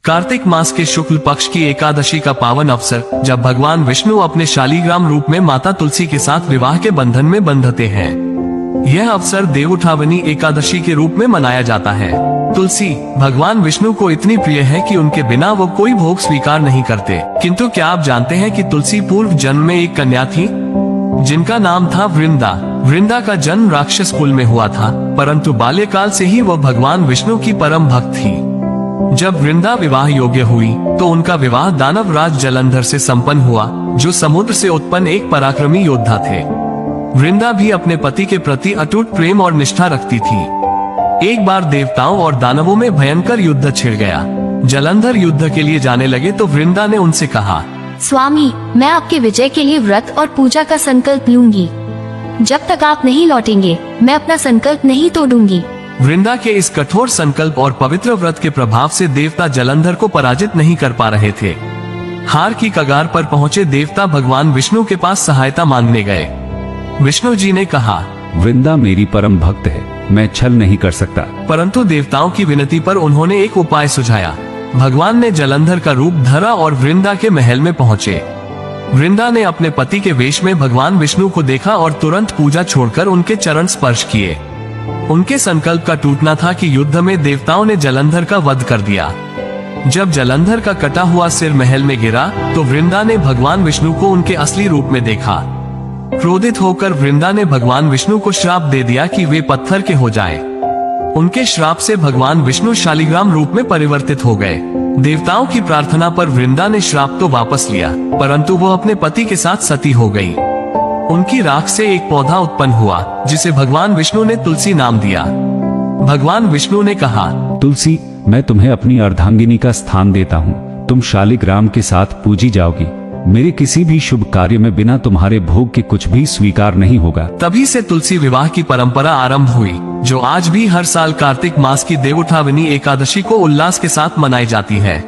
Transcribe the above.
कार्तिक मास के शुक्ल पक्ष की एकादशी का पावन अवसर, जब भगवान विष्णु अपने शालीग्राम रूप में माता तुलसी के साथ विवाह के बंधन में बंधते हैं। यह अवसर देवउठावनी एकादशी के रूप में मनाया जाता है। तुलसी भगवान विष्णु को इतनी प्रिय है कि उनके बिना वो कोई भोग स्वीकार नहीं करते। किंतु क्या आप जानते हैं कि तुलसी पूर्व जन्म में एक कन्या थी जिनका नाम था वृंदा। वृंदा का जन्म राक्षस कुल में हुआ था, परंतु बाल्यकाल से ही वह भगवान विष्णु की परम भक्त थी। जब वृंदा विवाह योग्य हुई तो उनका विवाह दानव राज जलंधर से संपन्न हुआ, जो समुद्र से उत्पन्न एक पराक्रमी योद्धा थे। वृंदा भी अपने पति के प्रति अटूट प्रेम और निष्ठा रखती थी। एक बार देवताओं और दानवों में भयंकर युद्ध छिड़ गया। जलंधर युद्ध के लिए जाने लगे तो वृंदा ने उनसे कहा, स्वामी, मैं आपके विजय के लिए व्रत और पूजा का संकल्प लूंगी। जब तक आप नहीं लौटेंगे, मैं अपना संकल्प नहीं तोड़ूंगी। वृंदा के इस कठोर संकल्प और पवित्र व्रत के प्रभाव से देवता जलंधर को पराजित नहीं कर पा रहे थे। हार की कगार पर पहुंचे देवता भगवान विष्णु के पास सहायता मांगने गए। विष्णु जी ने कहा, वृंदा मेरी परम भक्त है, मैं छल नहीं कर सकता। परंतु देवताओं की विनती पर उन्होंने एक उपाय सुझाया। भगवान ने जलंधर का रूप धरा और वृंदा के महल में पहुँचे। वृंदा ने अपने पति के वेश में भगवान विष्णु को देखा और तुरंत पूजा छोड़कर उनके चरण स्पर्श किए। उनके संकल्प का टूटना था कि युद्ध में देवताओं ने जलंधर का वध कर दिया। जब जलंधर का कटा हुआ सिर महल में गिरा तो वृंदा ने भगवान विष्णु को उनके असली रूप में देखा। क्रोधित होकर वृंदा ने भगवान विष्णु को श्राप दे दिया कि वे पत्थर के हो जाएं। उनके श्राप से भगवान विष्णु शालीग्राम रूप में परिवर्तित हो गए। देवताओं की प्रार्थना पर वृंदा ने श्राप तो वापस लिया, परंतु वो अपने पति के साथ सती हो गई। उनकी राख से एक पौधा उत्पन्न हुआ जिसे भगवान विष्णु ने तुलसी नाम दिया। भगवान विष्णु ने कहा, तुलसी, मैं तुम्हें अपनी अर्धांगिनी का स्थान देता हूँ। तुम शालीग्राम के साथ पूजी जाओगी। मेरे किसी भी शुभ कार्य में बिना तुम्हारे भोग के कुछ भी स्वीकार नहीं होगा। तभी से तुलसी विवाह की परंपरा आरंभ हुई, जो आज भी हर साल कार्तिक मास की देवउठावनी एकादशी को उल्लास के साथ मनाई जाती है।